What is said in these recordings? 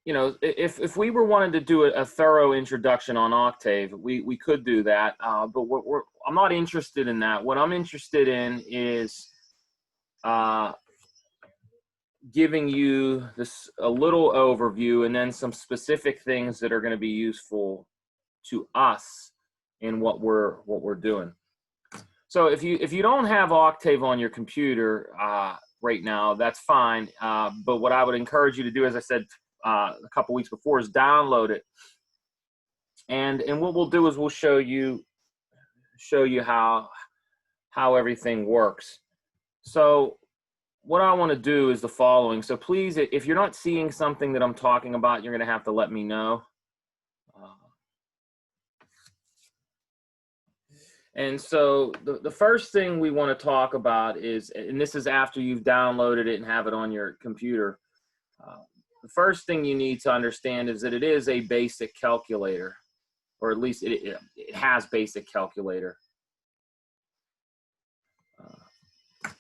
you know, if we were wanting to do a thorough introduction on Octave, we could do that. But I'm not interested in that. What I'm interested in is giving you a little overview and then some specific things that are going to be useful to us in what we're doing. So if you don't have Octave on your computer right now, that's fine. But what I would encourage you to do, as I said a couple weeks before, is download it. And what we'll do is we'll show you how everything works. So what I want to do is the following. So please, if you're not seeing something that I'm talking about, you're going to have to let me know. And so the first thing we want to talk about is, and this is after you've downloaded it and have it on your computer, the first thing you need to understand is that it is a basic calculator, or at least it has basic calculator.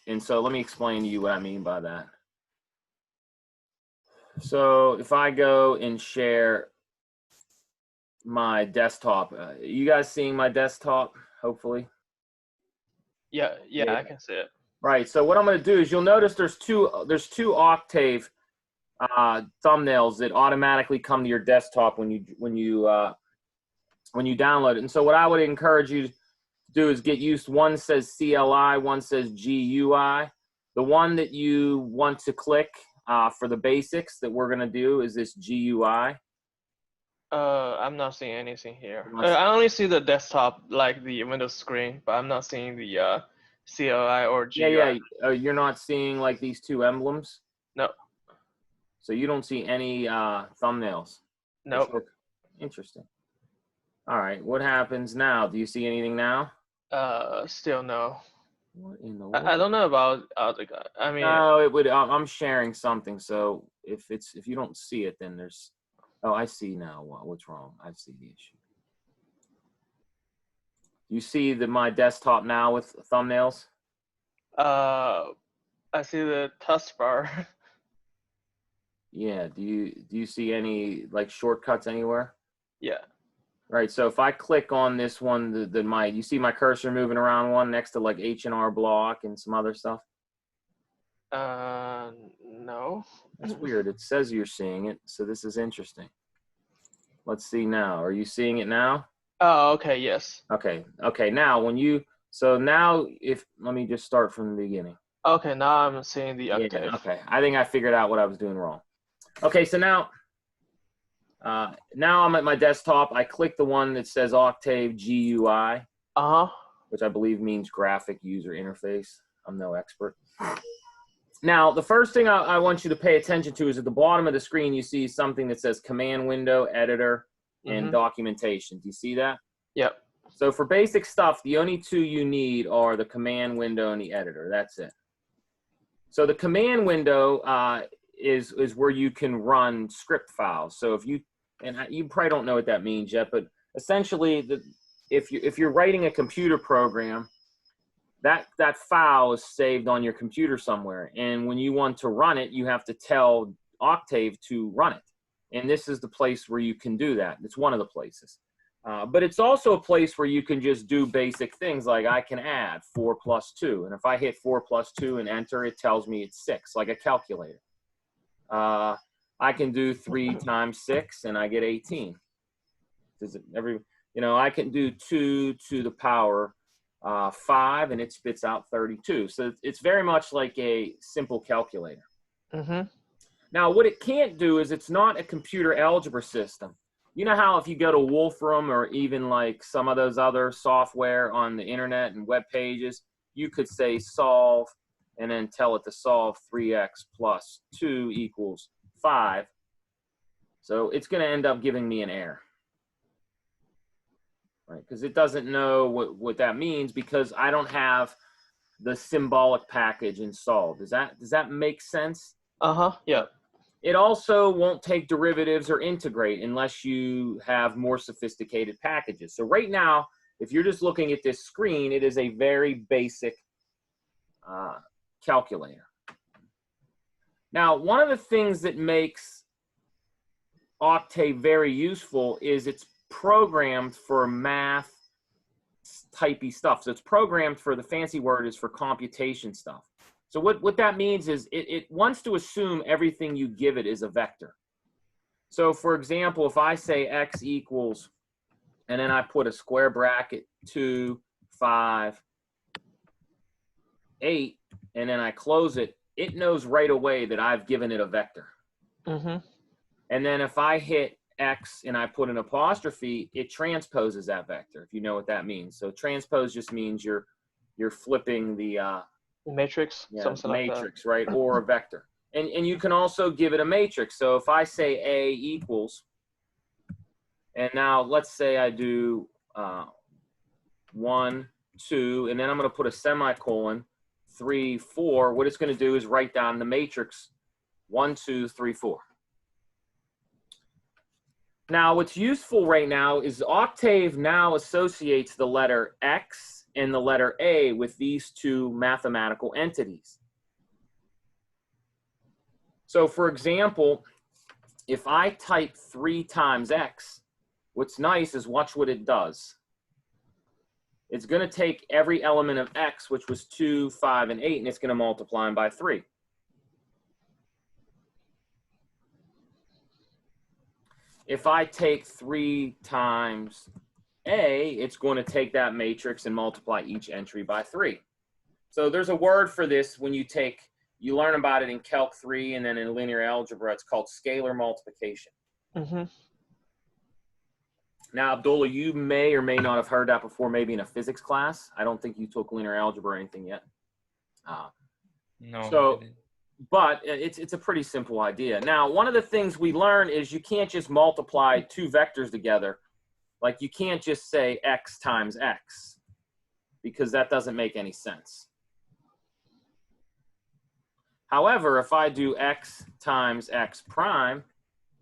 And so let me explain to you what I mean by that. So if I go and share my desktop, you guys seeing my desktop? Hopefully. Yeah, I can see it. Right. So what I'm going to do is, you'll notice there's two Octave thumbnails that automatically come to your desktop when you download it. And so what I would encourage you to do is get used. One says CLI, one says GUI. The one that you want to click for the basics that we're going to do is this GUI. I'm not seeing anything here. I only see the desktop, like the Windows screen, but I'm not seeing the CLI or GUI. Yeah. You're not seeing like these two emblems? No. So you don't see any thumbnails? Nope. Interesting. All right. What happens now? Do you see anything now? Still no. What in the world? I don't know about other guy. I mean. No, it would. I'm sharing something. So if you don't see it, then there's. Oh, I see now. What's wrong? I see the issue. You see my desktop now with thumbnails? I see the taskbar. Yeah. Do you see any like shortcuts anywhere? Yeah. Right. So if I click on this one, you see my cursor moving around one next to like H&R Block and some other stuff? No. That's weird. It says you're seeing it, so this is interesting. Let's see now. Are you seeing it now? Oh, okay. Yes. Okay. Now let me just start from the beginning. Okay, now I'm seeing the Octave. Yeah, okay. I think I figured out what I was doing wrong. Okay, so now I'm at my desktop. I click the one that says Octave GUI, which I believe means graphic user interface. I'm no expert. Now, the first thing I want you to pay attention to is at the bottom of the screen, you see something that says Command Window, Editor, and Documentation. Do you see that? Yep. So for basic stuff, the only two you need are the Command Window and the Editor. That's it. So the Command Window is where you can run script files. So you probably don't know what that means yet, but essentially, if you're writing a computer program, that file is saved on your computer somewhere, and when you want to run it, you have to tell Octave to run it. And this is the place where you can do that. It's one of the places. But it's also a place where you can just do basic things like I can add 4 plus 2. And if I hit 4 plus 2 and enter, it tells me it's 6, like a calculator. I can do 3 times 6 and I get 18. I can do 2 to the power 5 and it spits out 32. So it's very much like a simple calculator. Now, what it can't do is it's not a computer algebra system. You know how if you go to Wolfram or even like some of those other software on the internet and web pages, you could say solve and then tell it to solve 3x plus 2 equals 5. So it's going to end up giving me an error, right? Because it doesn't know what that means because I don't have the symbolic package installed. Does that make sense? Yeah. It also won't take derivatives or integrate unless you have more sophisticated packages. So right now, if you're just looking at this screen, it is a very basic calculator. Now, one of the things that makes Octave very useful is it's programmed for math typey stuff. So it's programmed for, the fancy word is for computation stuff. So what that means is it wants to assume everything you give it is a vector. So for example, if I say x equals, and then I put a square bracket, 2, 5, 8, and then I close it, it knows right away that I've given it a vector. Mm-hmm. And then if I hit x and I put an apostrophe, it transposes that vector, if you know what that means. So transpose just means you're flipping the matrix, something matrix, like right? Or a vector. And you can also give it a matrix. So if I say A equals, and now let's say I do 1, 2, and then I'm going to put a semicolon, 3, 4. What it's going to do is write down the matrix 1, 2, 3, 4. Now, what's useful right now is Octave now associates the letter X and the letter A with these two mathematical entities. So, for example, if I type 3 times X, what's nice is watch what it does. It's going to take every element of X, which was 2, 5, and 8, and it's going to multiply them by 3. If I take 3 times A, it's going to take that matrix and multiply each entry by 3. So there's a word for this when you learn about it in Calc 3 and then in linear algebra. It's called scalar multiplication. Mm-hmm. Now, Abdullah, you may or may not have heard that before, maybe in a physics class. I don't think you took linear algebra or anything yet. No. So, but it's a pretty simple idea. Now, one of the things we learn is you can't just multiply 2 vectors together. Like you can't just say X times X, because that doesn't make any sense. However, if I do X times X prime,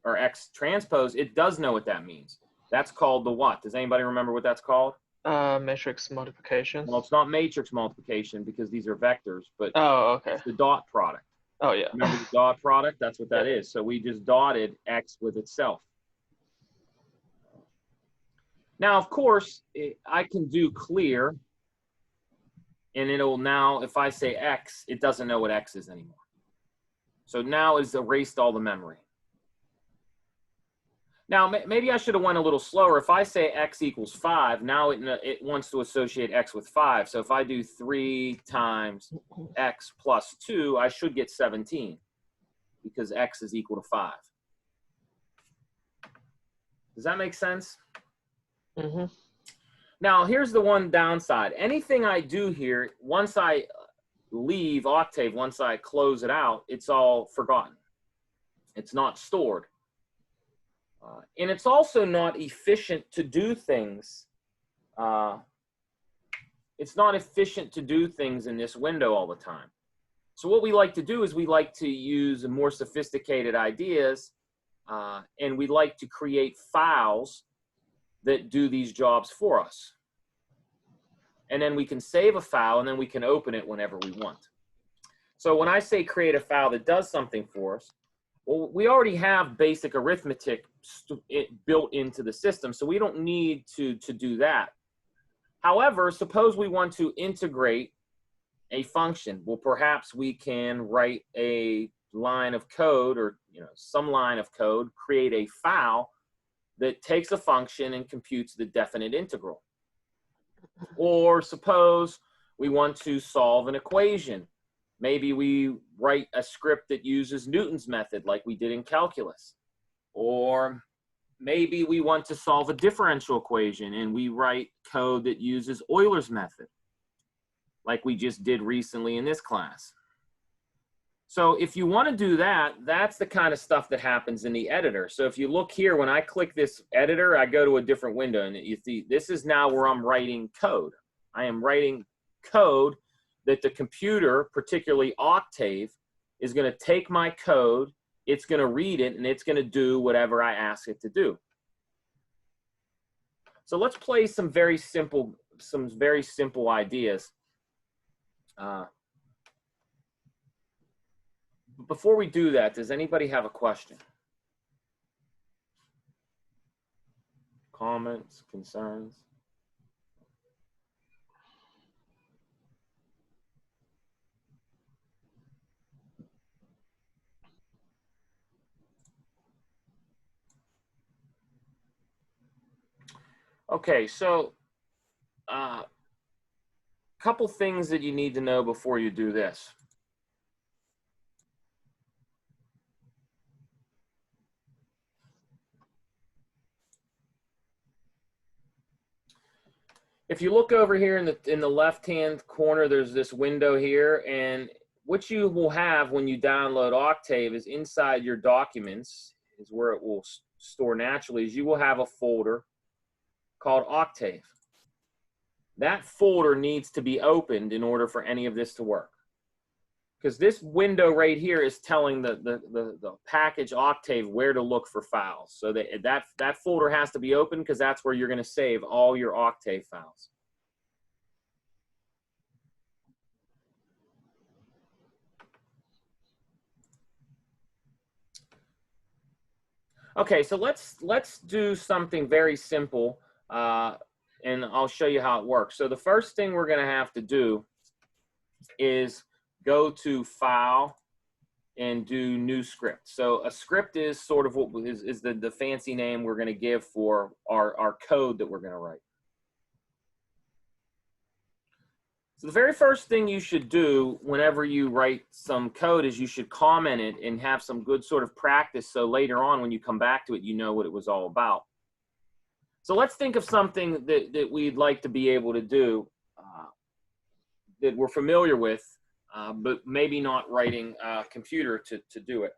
or X transpose, it does know what that means. That's called the what? Does anybody remember what that's called? Matrix multiplication. Well, it's not matrix multiplication because these are vectors, but okay. It's the dot product. Oh, yeah. Remember the dot product? That's what that is. So we just dotted X with itself. Now, of course, I can do clear, and it'll now, if I say X, it doesn't know what X is anymore. So now it's erased all the memory. Now, maybe I should have went a little slower. If I say X equals 5, now it wants to associate X with 5. So if I do 3 times X plus 2, I should get 17 because X is equal to 5. Does that make sense? Mm-hmm. Now, here's the one downside. Anything I do here, once I leave Octave, once I close it out, it's all forgotten. It's not stored. And it's also not efficient to do things. It's not efficient to do things in this window all the time. So what we like to do is we like to use more sophisticated ideas, and we like to create files that do these jobs for us. And then we can save a file, and then we can open it whenever we want. So when I say create a file that does something for us, well, we already have basic arithmetic built into the system, so we don't need to do that. However, suppose we want to integrate a function. Well, perhaps we can write a line of code, or some line of code, create a file that takes a function and computes the definite integral. Or suppose we want to solve an equation. Maybe we write a script that uses Newton's method like we did in calculus. Or maybe we want to solve a differential equation and we write code that uses Euler's method like we just did recently in this class. So if you want to do that, that's the kind of stuff that happens in the editor. So if you look here, when I click this editor, I go to a different window, and you see this is now where I'm writing code. I am writing code that the computer, particularly Octave, is going to take my code, it's going to read it, and it's going to do whatever I ask it to do. So let's play some very simple ideas. Before we do that, does anybody have a question? comments, concerns? Okay, so couple things that you need to know before you do this. If you look over here in the left-hand corner, there's this window here, and what you will have when you download Octave is inside your documents, is where it will store naturally, is you will have a folder called Octave. That folder needs to be opened in order for any of this to work. Because this window right here is telling the package Octave where to look for files. So that folder has to be open because that's where you're going to save all your Octave files. Okay, so let's do something very simple, and I'll show you how it works. So the first thing we're going to have to do is go to File and do New Script. So a script is sort of what is the fancy name we're going to give for our code that we're going to write. So the very first thing you should do whenever you write some code is you should comment it and have some good sort of practice so later on when you come back to it, you know what it was all about. So let's think of something that we'd like to be able to do that we're familiar with, but maybe not writing a computer to do it.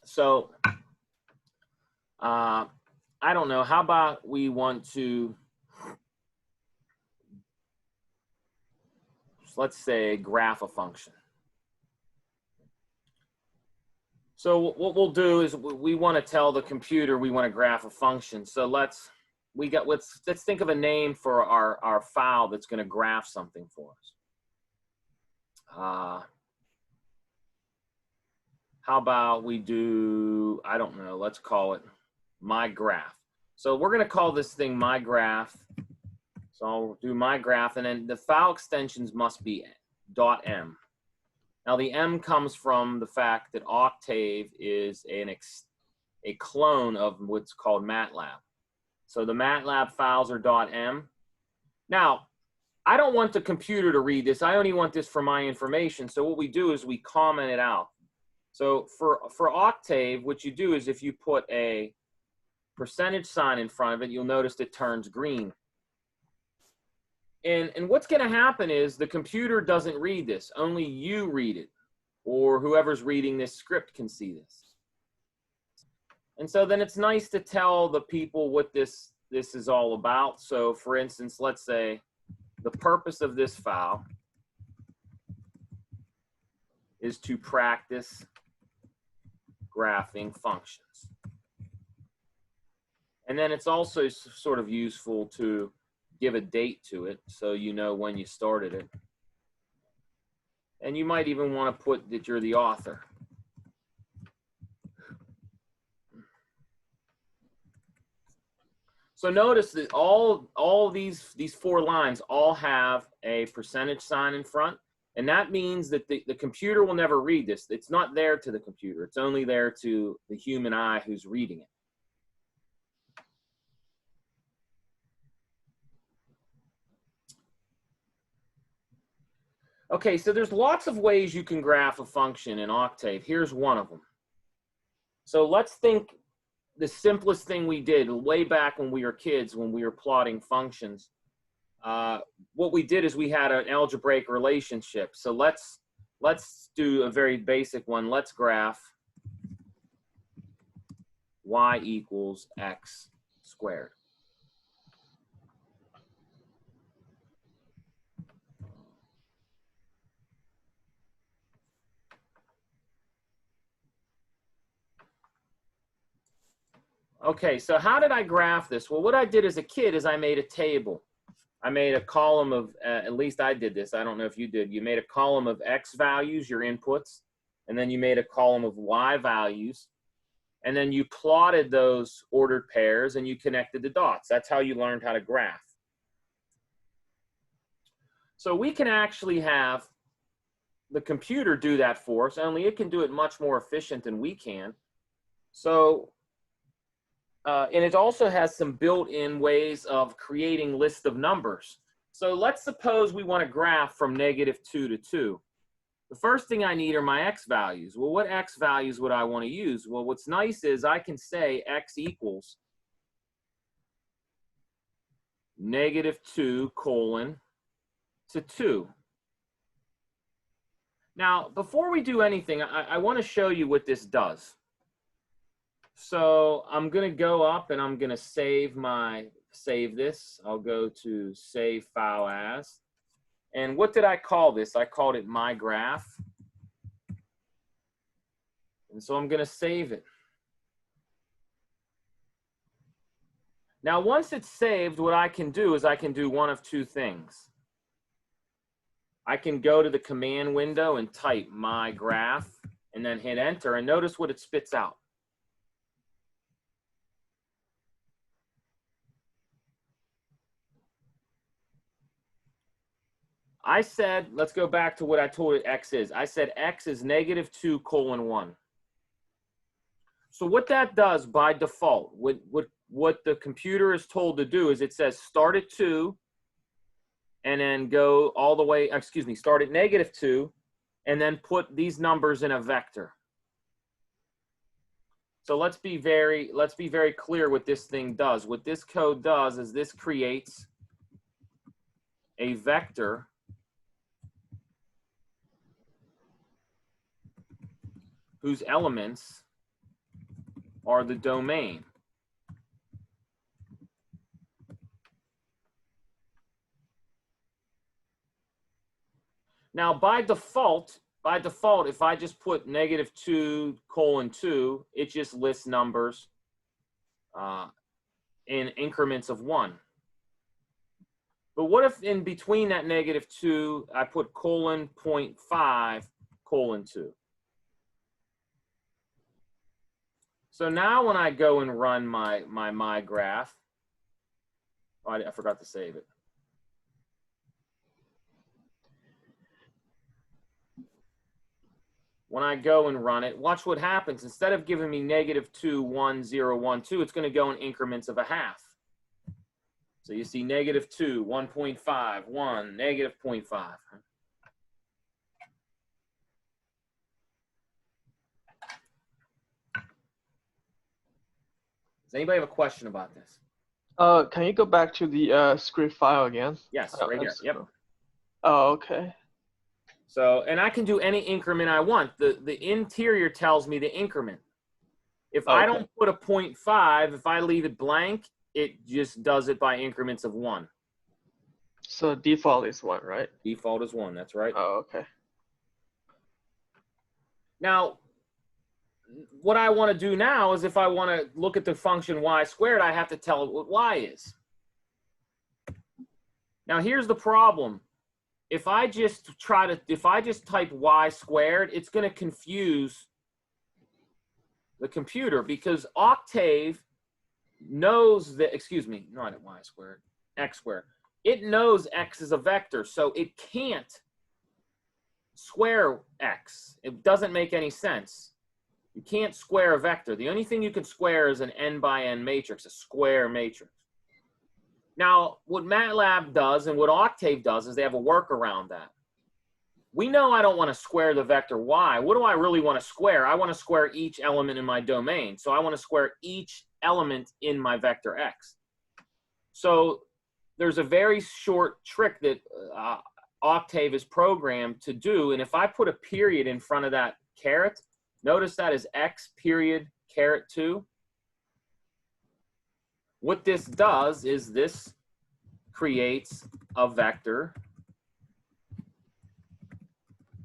So I don't know, how about we want to, let's say, graph a function. So what we'll do is we want to tell the computer we want to graph a function. So let's think of a name for our file that's going to graph something for us. How about we do, I don't know, let's call it my graph. So we're going to call this thing my graph. So I'll do my graph, and then the file extensions must be .m. Now the M comes from the fact that Octave is a clone of what's called MATLAB. So the MATLAB files are .m. Now, I don't want the computer to read this. I only want this for my information. So what we do is we comment it out. So for Octave, what you do is if you put a percentage sign in front of it, you'll notice it turns green. And what's going to happen is the computer doesn't read this. Only you read it, or whoever's reading this script can see this. And so then it's nice to tell the people what this is all about. So for instance, let's say the purpose of this file is to practice graphing functions. And then it's also sort of useful to give a date to it so you know when you started it. And you might even want to put that you're the author. So notice that all these 4 lines all have a percentage sign in front, and that means that the computer will never read this. It's not there to the computer. It's only there to the human eye who's reading it. Okay, so there's lots of ways you can graph a function in Octave. Here's one of them. So let's think the simplest thing we did way back when we were kids, when we were plotting functions. What we did is we had an algebraic relationship. So let's do a very basic one. Let's graph y equals x squared. Okay, so how did I graph this? Well, what I did as a kid is I made a table. I made a column of, at least I did this, I don't know if you did. You made a column of x values, your inputs, and then you made a column of y values, And then you plotted those ordered pairs and you connected the dots. That's how you learned how to graph. So we can actually have the computer do that for us, only it can do it much more efficient than we can. So, and it also has some built-in ways of creating lists of numbers. So let's suppose we want to graph from -2 to 2. The first thing I need are my x values. Well, what x values would I want to use? Well, what's nice is I can say x equals -2 colon to 2. Now, before we do anything, I want to show you what this does. So I'm going to go up and I'm going to save this. I'll go to save file as. And what did I call this? I called it my graph. And so I'm going to save it. Now, once it's saved, what I can do is I can do one of two things. I can go to the command window and type my graph and then hit enter, and notice what it spits out. I said, let's go back to what I told it x is. I said x is -2 colon 1. So what that does by default, what the computer is told to do is it says start at 2 and then go all the way, excuse me, start at -2 and then put these numbers in a vector. So let's be very clear what this thing does. What this code does is this creates a vector whose elements are the domain. Now, by default, if I just put -2 colon 2, it just lists numbers in increments of 1. But what if in between that -2, I put colon 0.5 colon 2? So now when I go and run my graph, oh, I forgot to save it. When I go and run it, watch what happens. Instead of giving me -2, 1, 0, 1, 2, it's going to go in increments of a half. So you see -2, 1.5, 1, -0.5. Does anybody have a question about this? Can you go back to the script file again? Yes, right here. Yep. Oh, okay. So, and I can do any increment I want. The interior tells me the increment. If I don't put a 0.5, if I leave it blank, it just does it by increments of 1. So default is 1, right? Default is 1, that's right. Oh, okay. Now, what I want to do now is if I want to look at the function y squared, I have to tell it what y is. Now, here's the problem. If I just type y squared, it's going to confuse the computer because Octave knows that, excuse me, not y squared, x squared. It knows x is a vector, so it can't square x. It doesn't make any sense. You can't square a vector. The only thing you can square is an n by n matrix, a square matrix. Now, what MATLAB does and what Octave does is they have a workaround that. We know I don't want to square the vector y. What do I really want to square? I want to square each element in my domain. So I want to square each element in my vector x. So there's a very short trick that Octave is programmed to do. And if I put a period in front of that caret, notice that is x period caret 2. What this does is this creates a vector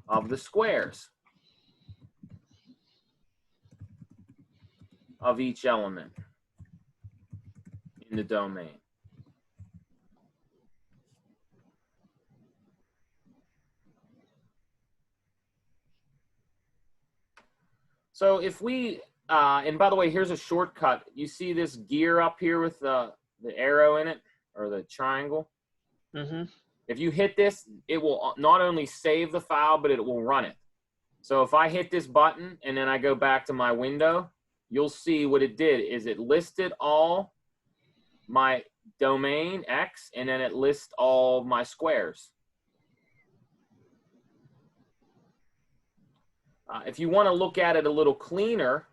of the squares of each element in the domain. So if we and by the way, here's a shortcut. You see this gear up here with the arrow in it, or the triangle? Mm-hmm. If you hit this, it will not only save the file, but it will run it. So if I hit this button and then I go back to my window, you'll see what it did is it listed all my domain X, and then it lists all my squares. If you want to look at it a little cleaner,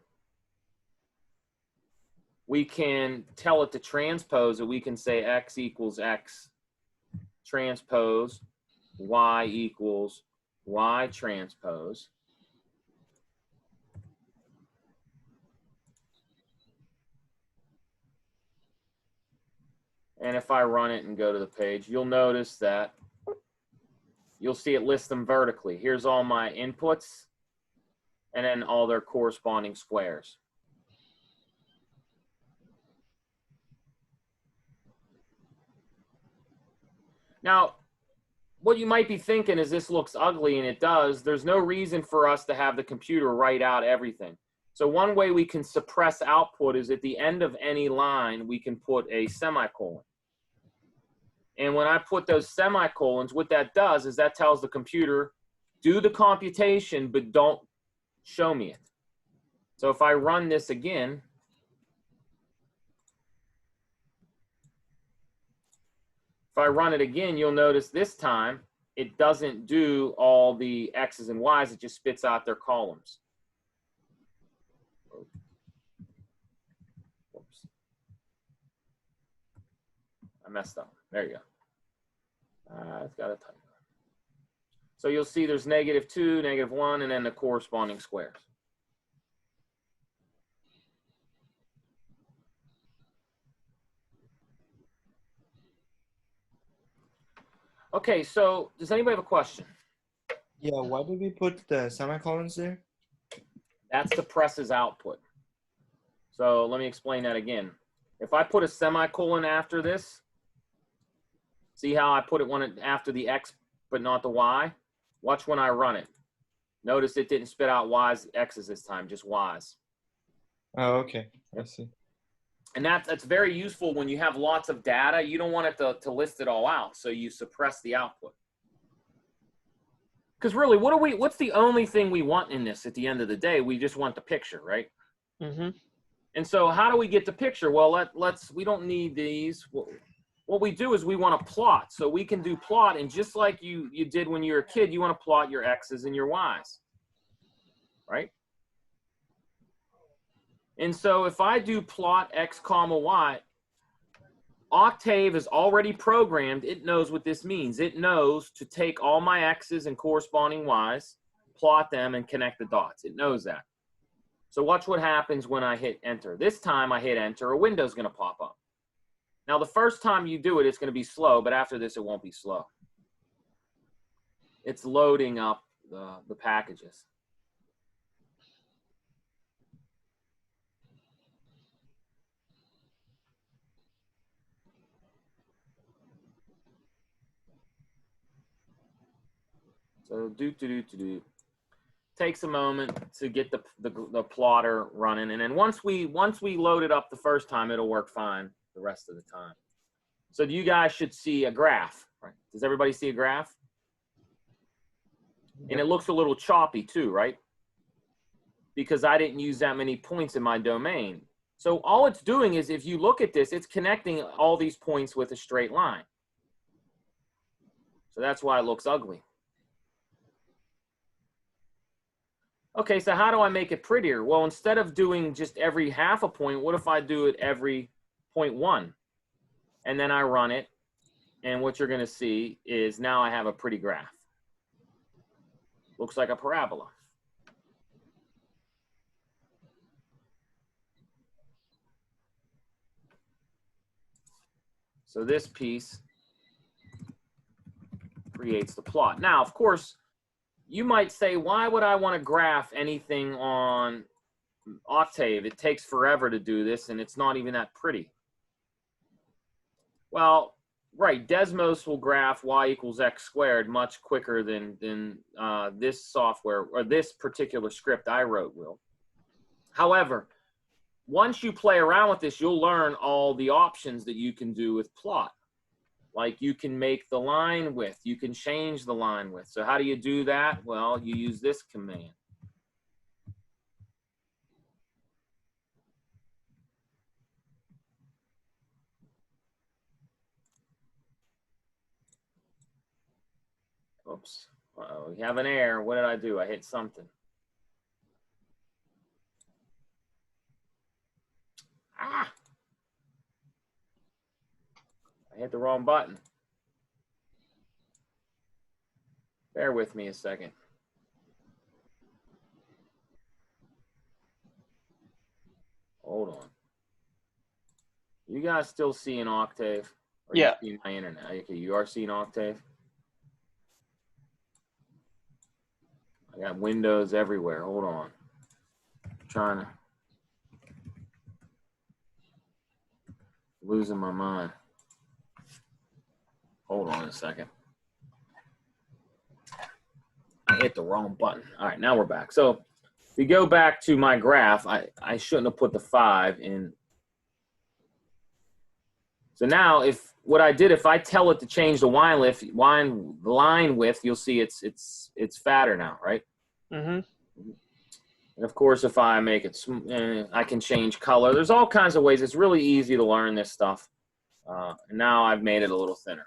we can tell it to transpose it. We can say X equals X transpose, Y equals Y transpose. And if I run it and go to the page, you'll notice that you'll see it lists them vertically. Here's all my inputs and then all their corresponding squares. Now, what you might be thinking is this looks ugly, and it does. There's no reason for us to have the computer write out everything. So one way we can suppress output is at the end of any line, we can put a semicolon. And when I put those semicolons, what that does is that tells the computer, do the computation, but don't show me it. So if I run this again, if I run it again, you'll notice this time it doesn't do all the X's and Y's, it just spits out their columns. Whoops. I messed up. There you go. It's got a typo. So you'll see there's -2, -1, and then the corresponding squares. Okay, so does anybody have a question? Yeah, why did we put the semicolons there? That's the press's output. So let me explain that again. If I put a semicolon after this, see how I put it one after the X but not the Y? Watch when I run it. Notice it didn't spit out Y's, X's this time, just Y's. Oh, okay. I see. And that's very useful when you have lots of data. You don't want it to list it all out, so you suppress the output. Because really, what's the only thing we want in this at the end of the day? We just want the picture, right? Mm-hmm. And so how do we get the picture? Well, we don't need these. What we do is we want to plot. So we can do plot, and just like you did when you were a kid, you want to plot your X's and your Y's, right? And so if I do plot X comma Y, Octave is already programmed. It knows what this means. It knows to take all my X's and corresponding Y's, plot them, and connect the dots. It knows that. So watch what happens when I hit enter. This time I hit enter, a window's going to pop up. Now the first time you do it, it's going to be slow, but after this, it won't be slow. It's loading up the packages. So takes a moment to get the plotter running, and then once we load it up the first time, it'll work fine the rest of the time. So you guys should see a graph, right? Does everybody see a graph? And it looks a little choppy too, right? Because I didn't use that many points in my domain. So all it's doing is, if you look at this, it's connecting all these points with a straight line. So that's why it looks ugly. Okay, so how do I make it prettier? Well, instead of doing just every half a point, what if I do it every 0.1? And then I run it, and what you're going to see is now I have a pretty graph. Looks like a parabola. So this piece creates the plot. Now, of course, you might say, why would I want to graph anything on Octave? It takes forever to do this, and it's not even that pretty. Well, right, Desmos will graph y equals x squared much quicker than this software or this particular script I wrote will. However, once you play around with this, you'll learn all the options that you can do with plot. Like you can make the line width, you can change the line width. So how do you do that? Well, you use this command. Oops, uh-oh, we have an error. What did I do? I hit something. Ah! I hit the wrong button. Bear with me a second. Hold on. You guys still seeing Octave? Or Yeah. you seeing my internet? Okay, you are seeing Octave? I got windows everywhere. Hold on. I'm trying to. Losing my mind. Hold on a second. I hit the wrong button. All right, now we're back. So if you go back to my graph, I shouldn't have put the 5 in. So now if what I did, if I tell it to change the line width, you'll see it's fatter now, right? Mm-hmm. And of course, if I make it, I can change color. There's all kinds of ways. It's really easy to learn this stuff. And now I've made it a little thinner.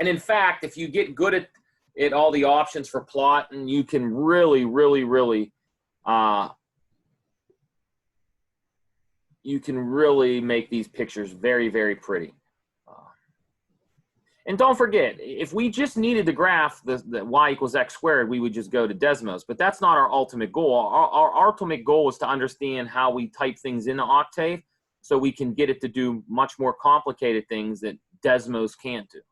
And in fact, if you get good at all the options for plot, and you can really, really, really, you can really make these pictures very, very pretty. And don't forget, if we just needed to graph the y equals x squared, we would just go to Desmos. But that's not our ultimate goal. Our ultimate goal is to understand how we type things into Octave so we can get it to do much more complicated things that Desmos can't do.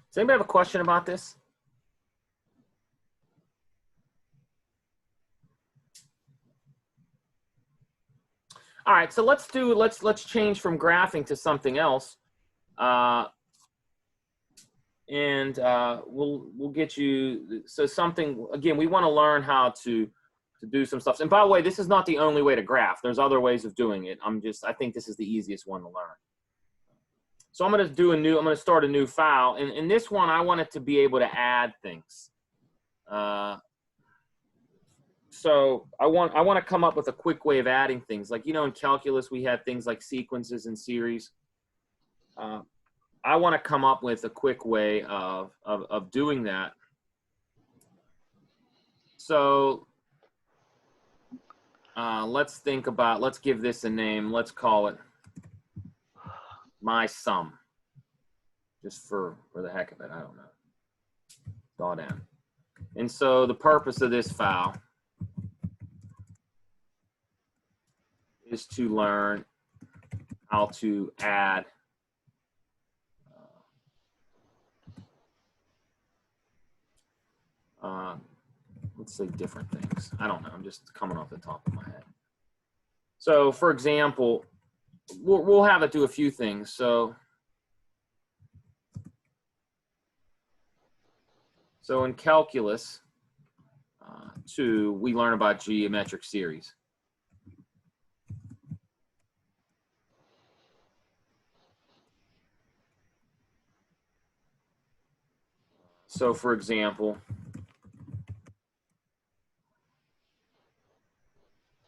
Does anybody have a question about this? All right, so let's change from graphing to something else, and we'll get you something again. We want to learn how to do some stuff. And by the way, this is not the only way to graph. There's other ways of doing it. I think this is the easiest one to learn. So I'm going to start a new file. And in this one, I want it to be able to add things. So I want to come up with a quick way of adding things. Like, in calculus, we had things like sequences and series. I want to come up with a quick way of doing that. So let's give this a name. Let's call it my sum, just for the heck of it. I don't know. Drawdown. And so the purpose of this file is to learn how to add let's say different things. I don't know. I'm just coming off the top of my head. So for example, we'll have it do a few things. So in calculus 2, we learn about geometric series. So for example,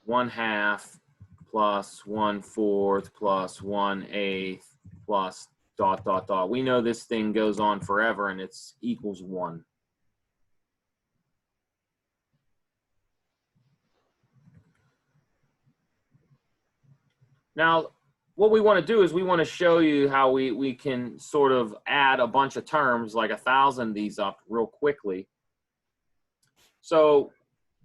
1/2 plus 1/4 plus 1/8 plus ... We know this thing goes on forever and it's equals 1. Now, what we want to do is we want to show you how we can sort of add a bunch of terms, like 1,000 of these up real quickly. So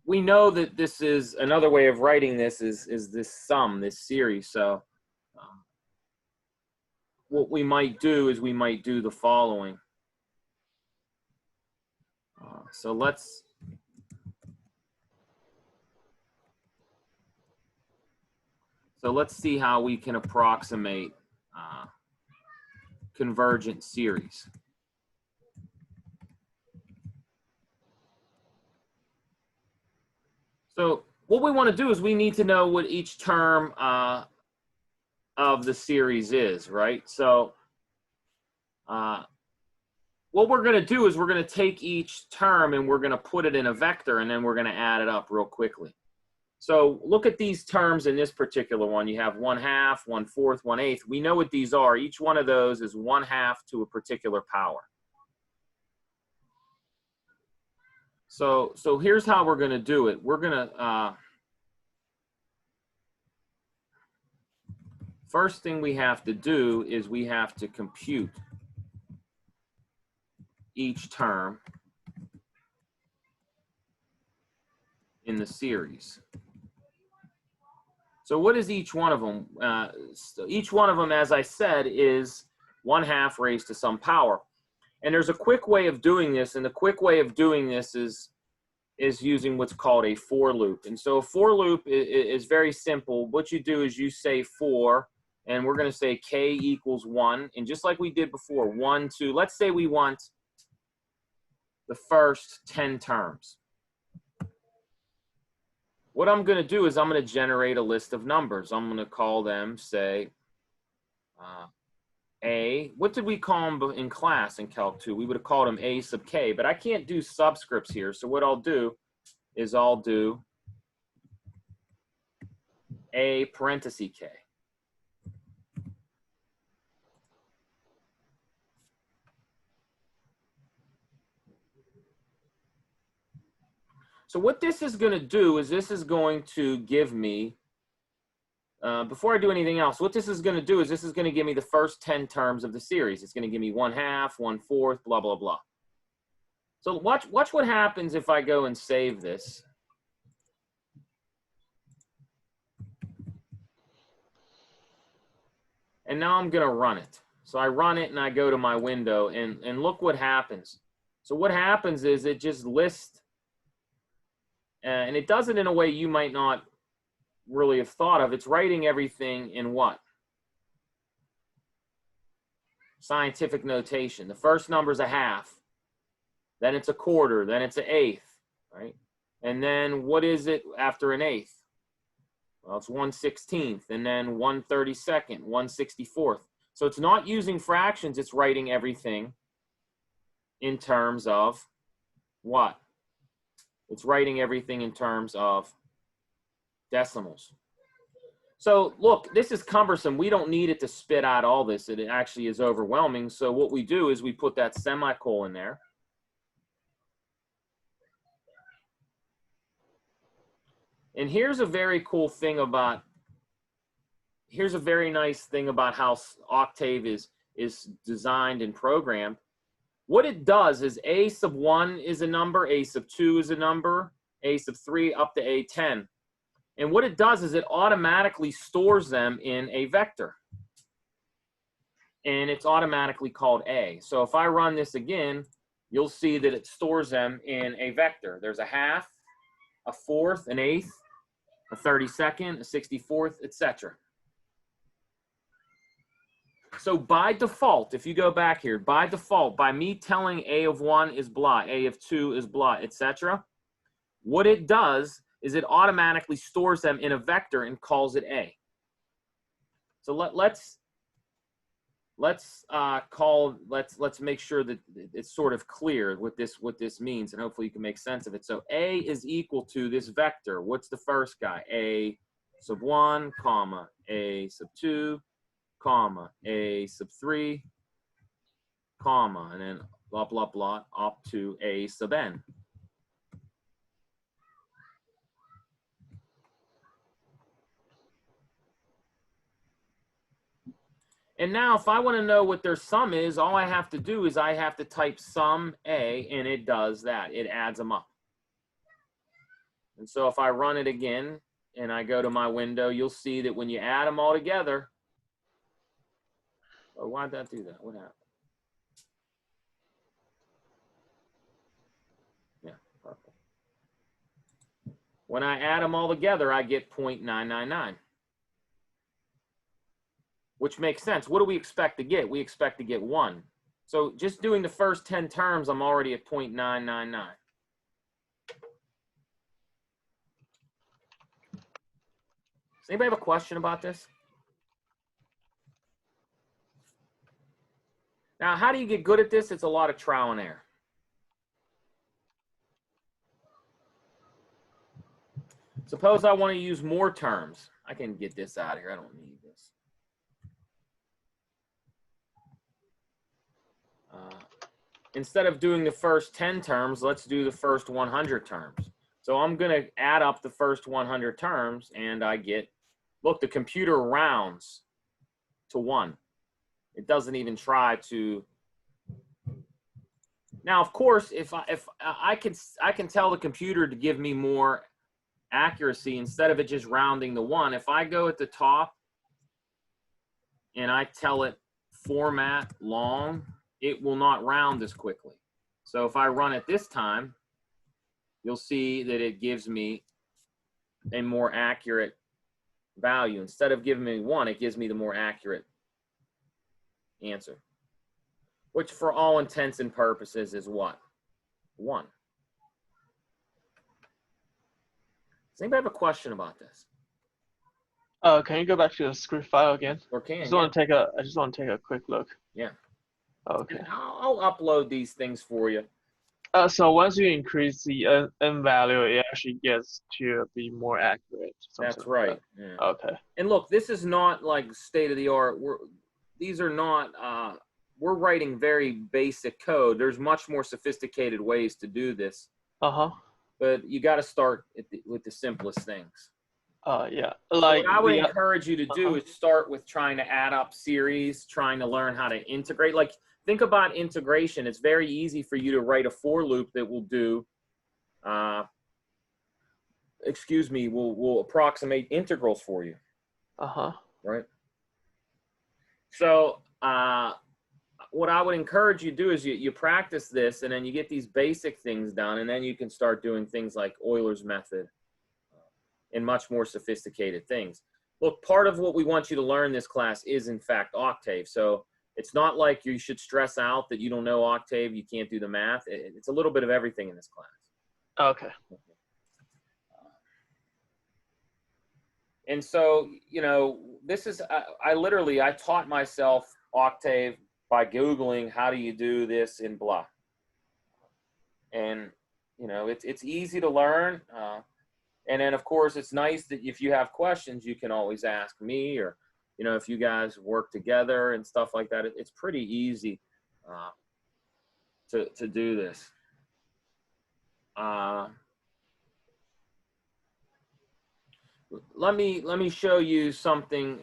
we know that this is another way of writing this is this sum, this series. So what we might do is we might do the following. So let's So let's see how we can approximate convergent series. So what we want to do is we need to know what each term of the series is, right? So what we're going to do is we're going to take each term and we're going to put it in a vector, and then we're going to add it up real quickly. So look at these terms in this particular one. You have 1/2, 1/4, 1/8. We know what these are. Each one of those is 1/2 to a particular power. So here's how we're going to do it. We're going to, first thing we have to do is we have to compute each term in the series. So what is each one of them? Each one of them, as I said, is 1/2 raised to some power. And there's a quick way of doing this, and the quick way of doing this is using what's called a for loop. And so a for loop is very simple. What you do is you say for, and we're going to say k equals 1. And just like we did before, 1, 2, let's say we want the first 10 terms. What I'm going to do is I'm going to generate a list of numbers. I'm going to call them, say, A. What did we call them in class in Calc 2? We would have called them A sub k, but I can't do subscripts here. So what I'll do is I'll do A parenthesis k. So what this is going to do is this is going to give me, before I do anything else, what this is going to do is this is going to give me the first 10 terms of the series. It's going to give me 1/2, 1/4, blah, blah, blah. So watch what happens if I go and save this. And now I'm going to run it. So I run it and I go to my window, and look what happens. So what happens is it just lists, and it does it in a way you might not really have thought of. It's writing everything in what? Scientific notation. The first number is 1/2, then it's 1/4, then it's 1/8, right? And then what is it after 1/8? Well, it's 1/16, and then 1/32, 1/64. So it's not using fractions, it's writing everything in terms of what? It's writing everything in terms of decimals. So look, this is cumbersome. We don't need it to spit out all this. It actually is overwhelming. So what we do is we put that semicolon there. And here's a very cool thing about, here's a very nice thing about how Octave is designed and programmed. What it does is A sub 1 is a number, A sub 2 is a number, A sub 3 up to A10. And what it does is it automatically stores them in a vector. And it's automatically called A. So if I run this again, you'll see that it stores them in a vector. There's 1/2, 1/4, 1/8, 1/32, 1/64, etc. So by default, if you go back here, by default, by me telling A of 1 is blah, A of 2 is blah, etc., what it does is it automatically stores them in a vector and calls it A. So let's make sure that it's sort of clear what this means, and hopefully you can make sense of it. So A is equal to this vector. What's the first guy? A sub 1, comma, A sub 2, comma, A sub 3, comma, and then blah, blah, blah, up to A sub n. And now if I want to know what their sum is, all I have to do is I have to type sum A, and it does that. It adds them up. And so if I run it again and I go to my window, you'll see that when you add them all together, oh, why'd that do that? What happened? Yeah, perfect. When I add them all together, I get 0.999. which makes sense. What do we expect to get? We expect to get 1. So just doing the first 10 terms, I'm already at 0.999. Does anybody have a question about this? Now, how do you get good at this? It's a lot of trial and error. Suppose I want to use more terms. I can get this out of here. I don't need this. Instead of doing the first 10 terms, let's do the first 100 terms. So I'm going to add up the first 100 terms, and I get, look, the computer rounds to 1. It doesn't even try to. Now, of course, if I can tell the computer to give me more accuracy instead of it just rounding to 1. If I go at the top and I tell it format long, it will not round as quickly. So if I run it this time, you'll see that it gives me a more accurate value. Instead of giving me 1, it gives me the more accurate answer, which for all intents and purposes is what? 1. Does anybody have a question about this? Can you go back to the script file again? Or can I just want to take a quick look. Yeah. Okay. I'll upload these things for you. So once you increase the n value, it actually gets to be more accurate. That's right. Yeah. Okay. And look, this is not like state of the art. These are not. We're writing very basic code. There's much more sophisticated ways to do this. But you got to start with the simplest things. Yeah. Like what I would encourage you to do is start with trying to add up series, trying to learn how to integrate. Like, think about integration. It's very easy for you to write a for loop that will do, will approximate integrals for you. Right? So what I would encourage you to do is you practice this, and then you get these basic things done, and then you can start doing things like Euler's method and much more sophisticated things. Look, part of what we want you to learn this class is, in fact, Octave. So it's not like you should stress out that you don't know Octave, you can't do the math. It's a little bit of everything in this class. Okay. And so, you know, this is, I taught myself Octave by Googling how do you do this in blah. And, you know, it's easy to learn. And then, of course, it's nice that if you have questions, you can always ask me, or, you know, if you guys work together and stuff like that, it's pretty easy to do this. Let me show you something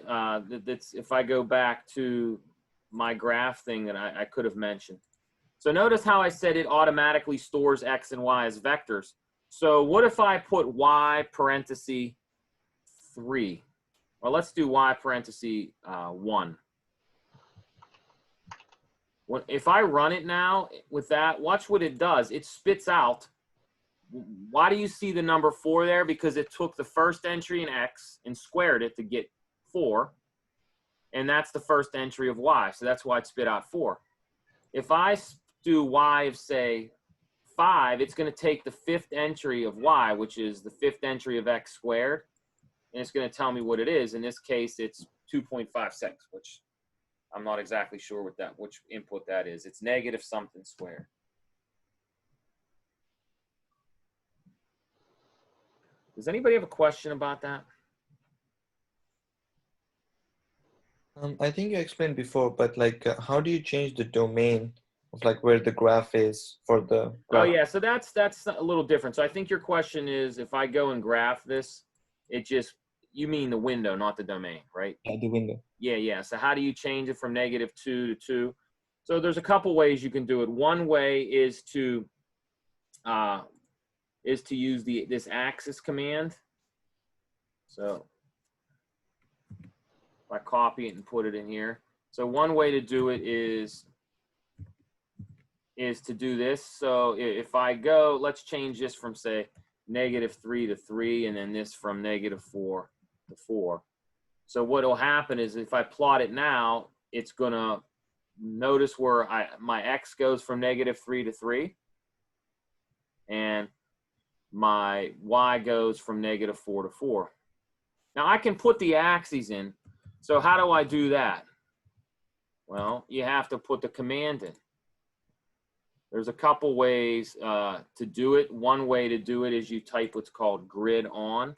that's, if I go back to my graph thing that I could have mentioned. So notice how I said it automatically stores X and Y as vectors. So what if I put Y parenthesis 3? Well, let's do Y parenthesis 1. If I run it now with that, watch what it does. It spits out. Why do you see the number 4 there? Because it took the first entry in X and squared it to get 4. And that's the first entry of Y. So that's why it spit out 4. If I do Y of, say, 5, it's going to take the 5th entry of Y, which is the 5th entry of X squared, and it's going to tell me what it is. In this case, it's 2.56, which I'm not exactly sure which input that is. It's negative something squared. Does anybody have a question about that? I think you explained before, but like, how do you change the domain of like where the graph is for the graph? Oh yeah, so that's a little different. So I think your question is, if I go and graph this, you mean the window, not the domain, right? Yeah, the window. Yeah. So how do you change it from -2 to 2? So there's a couple ways you can do it. One way is to use this axis command. So if I copy it and put it in here. So one way to do it is to do this. So if I go, let's change this from, say, -3 to 3, and then this from -4 to 4. So what will happen is if I plot it now, it's going to notice where my x goes from -3 to 3. And my y goes from -4 to 4. Now I can put the axes in. So how do I do that? Well, you have to put the command in. There's a couple ways to do it. One way to do it is you type what's called grid on.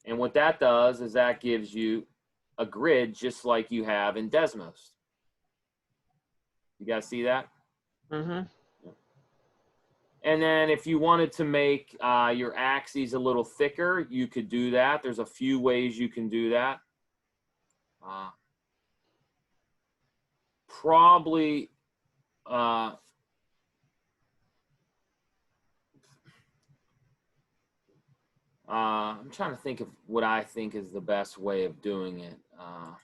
And what that does is that gives you a grid just like you have in Desmos. You guys see that? Mm-hmm. And then if you wanted to make your axes a little thicker, you could do that. There's a few ways you can do that. Probably I'm trying to think of what I think is the best way of doing it. I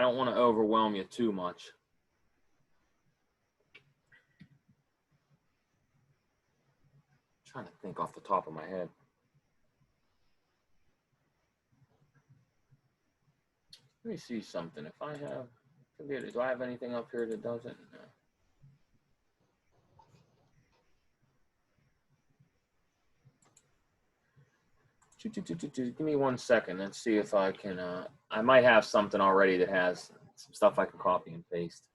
don't want to overwhelm you too much. I'm trying to think off the top of my head. Let me see something. If I have, do I have anything up here that does it? No. Give me 1 second. Let's see if I can. I might have something already that has some stuff I can copy and paste.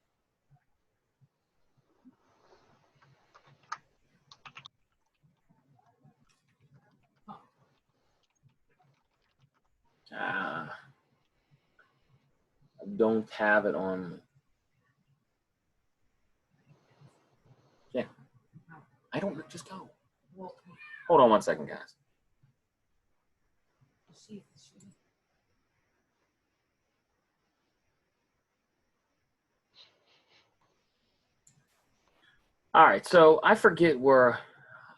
I don't have it on. Yeah. I don't. Just go. Hold on 1 second, guys. All right, so I forget where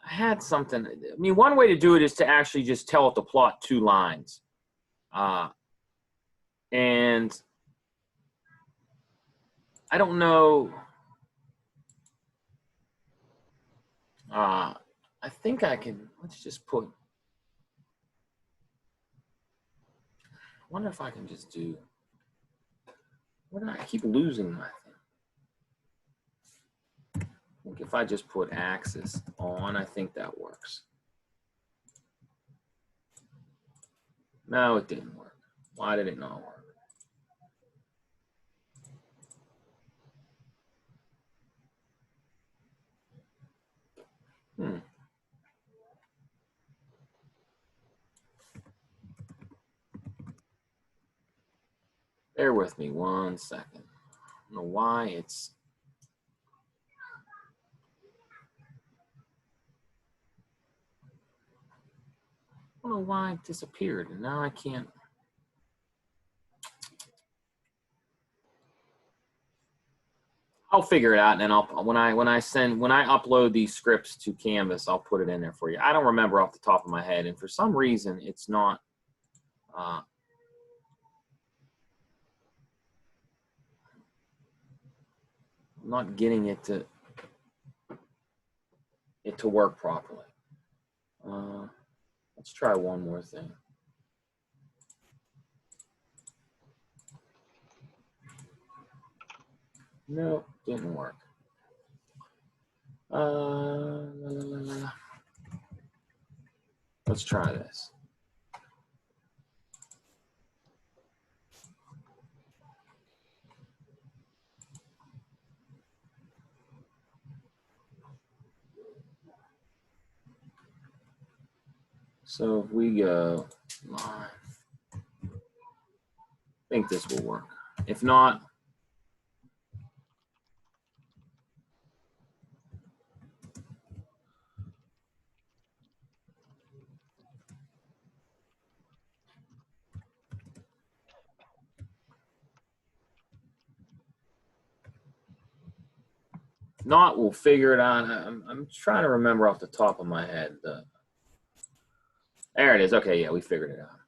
I had something. I mean, one way to do it is to actually just tell it to plot 2 lines. And I don't know. I think I can, let's just put, I wonder if I can just do, what do I keep losing my thing? I think if I just put axis on, I think that works. No, it didn't work. Why did it not work? Bear with me 1 second. I don't know why it's. I don't know why it disappeared, and now I can't. I'll figure it out, and then when I upload these scripts to Canvas, I'll put it in there for you. I don't remember off the top of my head, and for some reason, it's not. I'm not getting it to work properly. Let's try one more thing. No, didn't work. Let's try this. So if we go live, I think this will work. If not, we'll figure it out. I'm trying to remember off the top of my head. There it is. Okay, yeah, we figured it out.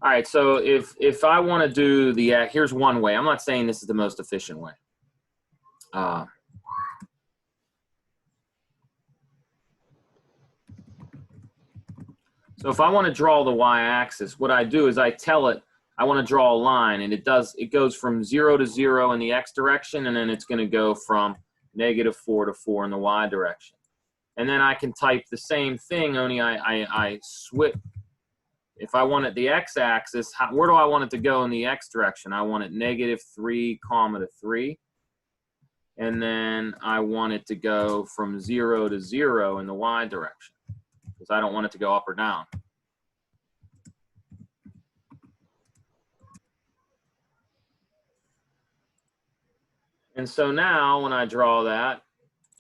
All right, so if I want to do the, here's one way. I'm not saying this is the most efficient way. So if I want to draw the y-axis, what I do is I tell it I want to draw a line, and it goes from 0 to 0 in the x direction, and then it's going to go from -4 to 4 in the y direction. And then I can type the same thing, only I switch. If I want it the x-axis, where do I want it to go in the x direction? I want it -3, to 3. And then I want it to go from 0 to 0 in the y direction, because I don't want it to go up or down. And so now when I draw that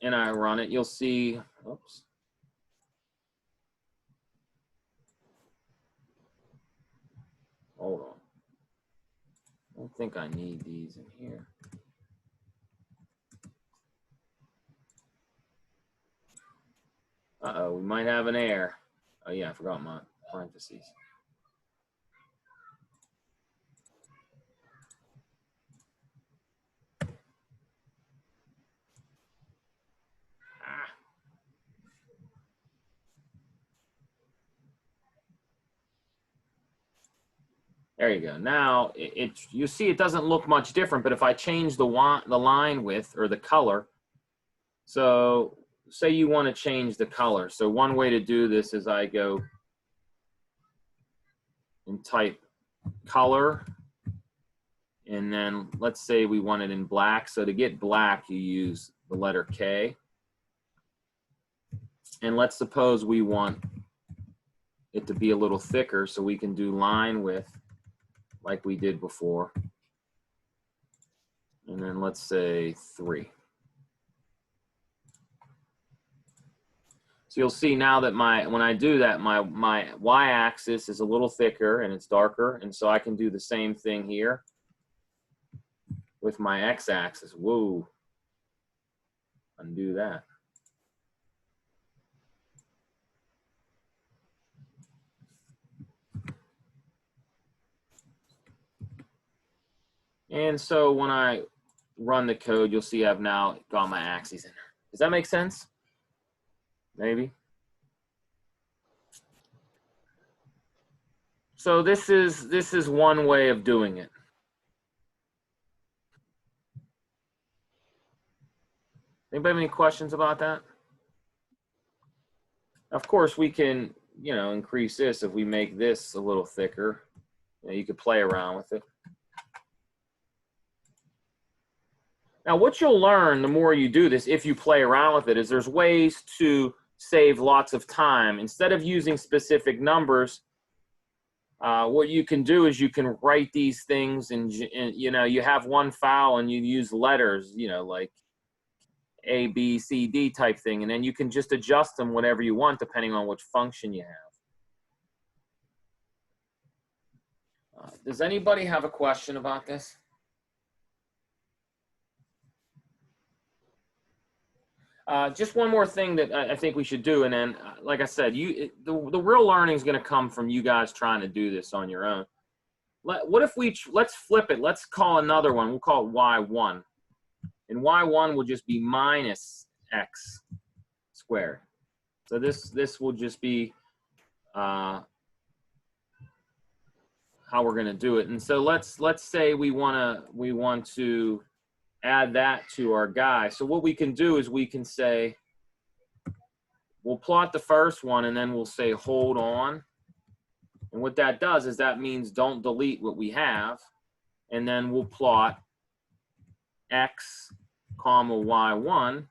and I run it, you'll see, oops. Hold on. I don't think I need these in here. Uh-oh, we might have an error. Oh yeah, I forgot my parentheses. There you go. Now, you see it doesn't look much different, but if I change the line width or the color, so say you want to change the color. So one way to do this is I go and type color, and then let's say we want it in black. So to get black, you use the letter K. And let's suppose we want it to be a little thicker, so we can do line width like we did before. And then let's say 3. So you'll see now that when I do that, my y-axis is a little thicker and it's darker, and so I can do the same thing here with my x-axis. Whoa, undo that. And so when I run the code, you'll see I've now got my axes in there. Does that make sense? Maybe. So this is one way of doing it. Anybody have any questions about that? Of course, we can, increase this if we make this a little thicker. You could play around with it. Now, what you'll learn the more you do this, if you play around with it, is there's ways to save lots of time. Instead of using specific numbers, what you can do is you can write these things, and you have one file and you use letters, like A, B, C, D type thing, and then you can just adjust them whatever you want depending on which function you have. Does anybody have a question about this? Just one more thing that I think we should do, and then, like I said, the real learning is going to come from you guys trying to do this on your own. What if let's flip it? Let's call another one. We'll call it y1, and y1 will just be minus x squared. So this will just be how we're going to do it. And so let's say we want to add that to our guy. So what we can do is we can say, we'll plot the first one, and then we'll say hold on. And what that does is that means don't delete what we have. And then we'll plot x, y1.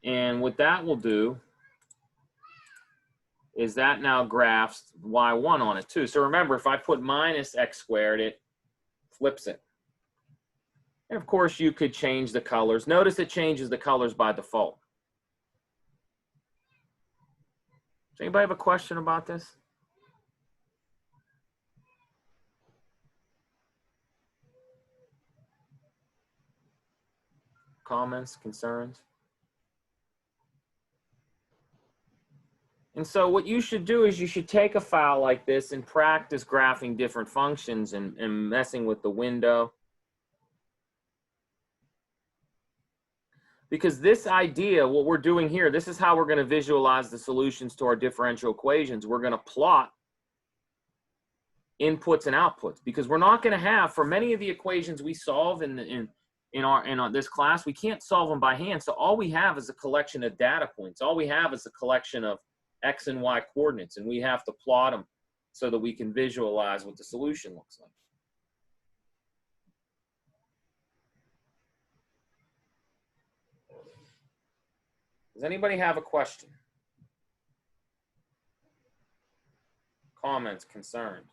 And what that will do is that now graphs y1 on it too. So remember, if I put minus x squared, it flips it. And of course, you could change the colors. Notice it changes the colors by default. Does anybody have a question about this? Comments, concerns? And so what you should do is you should take a file like this and practice graphing different functions and messing with the window. Because this idea, what we're doing here, this is how we're going to visualize the solutions to our differential equations. We're going to plot inputs and outputs, because we're not going to have, for many of the equations we solve in this class, we can't solve them by hand. So all we have is a collection of data points. All we have is a collection of X and Y coordinates, and we have to plot them so that we can visualize what the solution looks like. Does anybody have a question? Comments, concerned?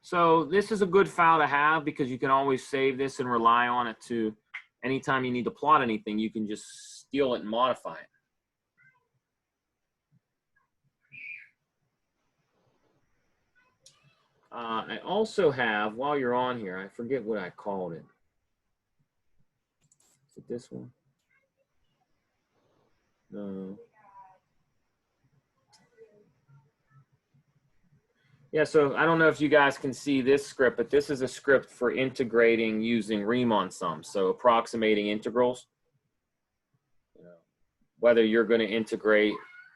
So this is a good file to have, because you can always save this and rely on it to, anytime you need to plot anything, you can just steal it and modify it. I also have, while you're on here, I forget what I called it. Is it this one? No. Yeah, so I don't know if you guys can see this script, but this is a script for integrating using Riemann sums, so approximating integrals. Whether you're going to integrate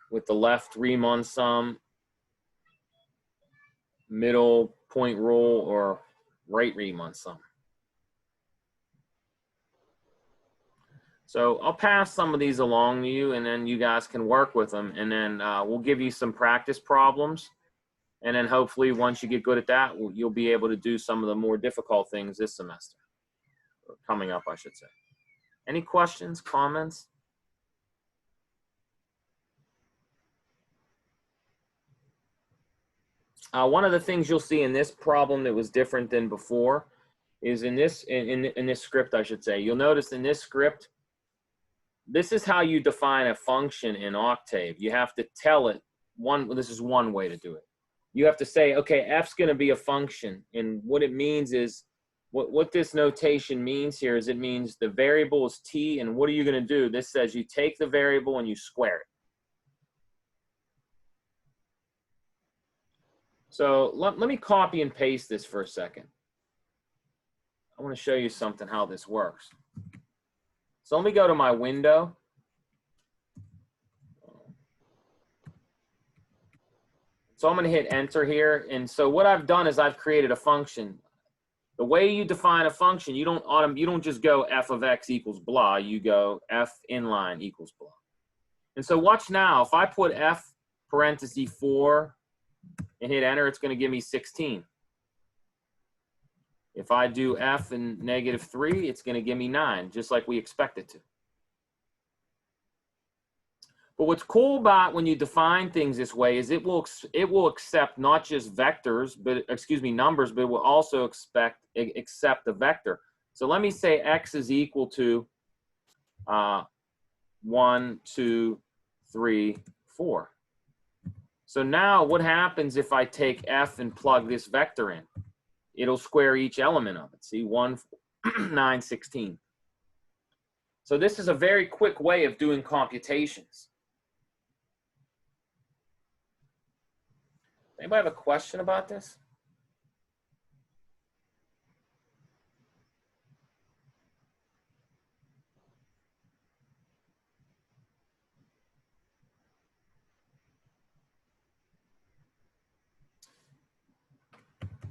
with the left Riemann sum, middle point rule, or right Riemann sum. So I'll pass some of these along to you, and then you guys can work with them, and then we'll give you some practice problems. And then hopefully once you get good at that, you'll be able to do some of the more difficult things this semester, or coming up, I should say. Any questions, comments? One of the things you'll see in this problem that was different than before is in this script, I should say. You'll notice in this script, this is how you define a function in Octave. You have to tell it, this is one way to do it. You have to say, okay, f's going to be a function. And what it means is, what this notation means here is it means the variable is t, and what are you going to do? This says you take the variable and you square it. So let me copy and paste this for a second. I want to show you something, how this works. So let me go to my window. So I'm going to hit enter here. And so what I've done is I've created a function. The way you define a function, you don't just go f of x equals blah. You go f inline equals blah. And so watch now. If I put f parenthesis 4 and hit enter, it's going to give me 16. If I do f and -3, it's going to give me 9, just like we expect it to. But what's cool about when you define things this way is it will accept not just vectors, but numbers, but it will also accept the vector. So let me say x is equal to 1, 2, 3, 4. So now what happens if I take f and plug this vector in? It'll square each element of it. See, 1, 9, 16. So this is a very quick way of doing computations. Anybody have a question about this?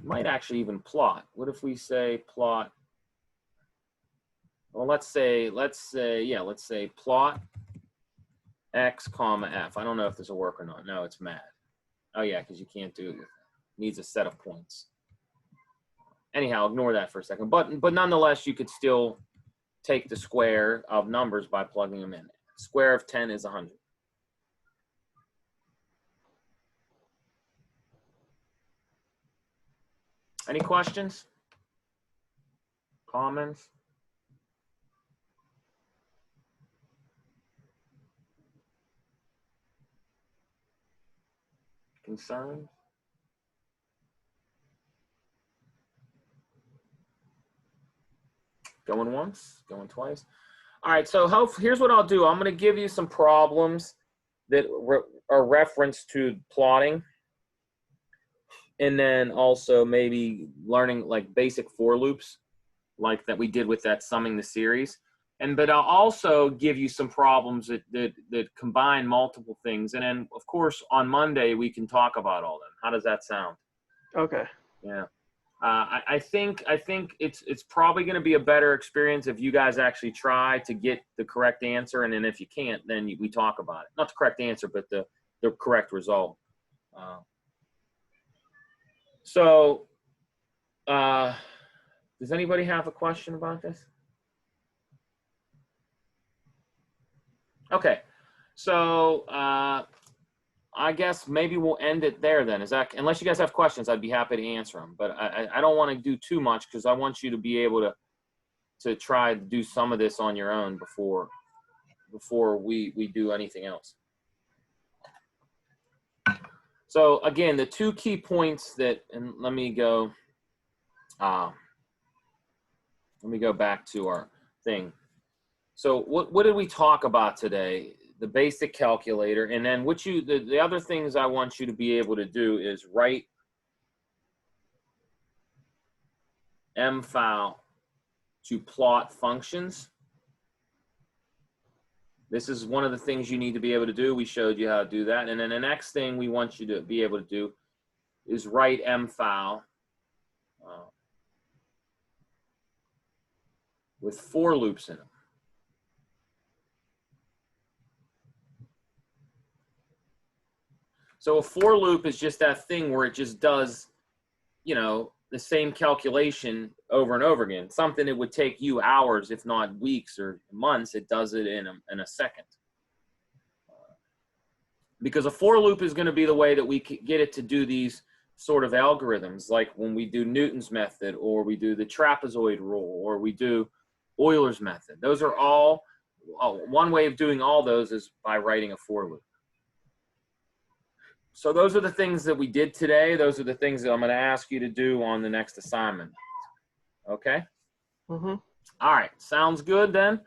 Might actually even plot. What if we say plot? Well, let's say plot x comma f. I don't know if this will work or not. No, it's mad. Oh yeah, because you can't do it. It needs a set of points. Anyhow, ignore that for a second. But nonetheless, you could still take the square of numbers by plugging them in. Square of 10 is 100. Any questions? Comments? Concerns? Going once, going twice. All right, so here's what I'll do. I'm going to give you some problems that are referenced to plotting. And then also maybe learning like basic for loops, like that we did with that summing the series. But I'll also give you some problems that combine multiple things. And then, of course, on Monday, we can talk about all of them. How does that sound? Okay. Yeah. I think it's probably going to be a better experience if you guys actually try to get the correct answer. And then if you can't, then we talk about it. Not the correct answer, but the correct result. Does anybody have a question about this? Okay, so I guess maybe we'll end it there then. Is that, unless you guys have questions, I'd be happy to answer them. But I don't want to do too much because I want you to be able to try to do some of this on your own before we do anything else. So again, the two key points that, and let me go back to our thing. So what did we talk about today? The basic calculator, and then the other things I want you to be able to do is write mfile to plot functions. This is one of the things you need to be able to do. We showed you how to do that. And then the next thing we want you to be able to do is write mfile with for loops in them. So a for loop is just that thing where it just does, the same calculation over and over again. Something that would take you hours, if not weeks or months, it does it in a second. Because a for loop is going to be the way that we get it to do these sort of algorithms, like when we do Newton's method, or we do the trapezoid rule, or we do Euler's method. Those are all, one way of doing all those is by writing a for loop. So those are the things that we did today. Those are the things that I'm going to ask you to do on the next assignment. Okay? Mm-hmm. All right. Sounds good then.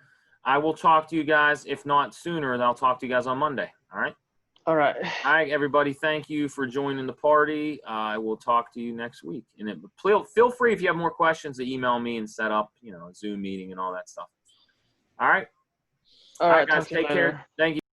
I will talk to you guys, if not sooner, then I'll talk to you guys on Monday. All right? All right. All right, everybody. Thank you for joining the party. I will talk to you next week. And feel free, if you have more questions, to email me and set up, a Zoom meeting and all that stuff. All right? All right, guys. Take care. Thank you.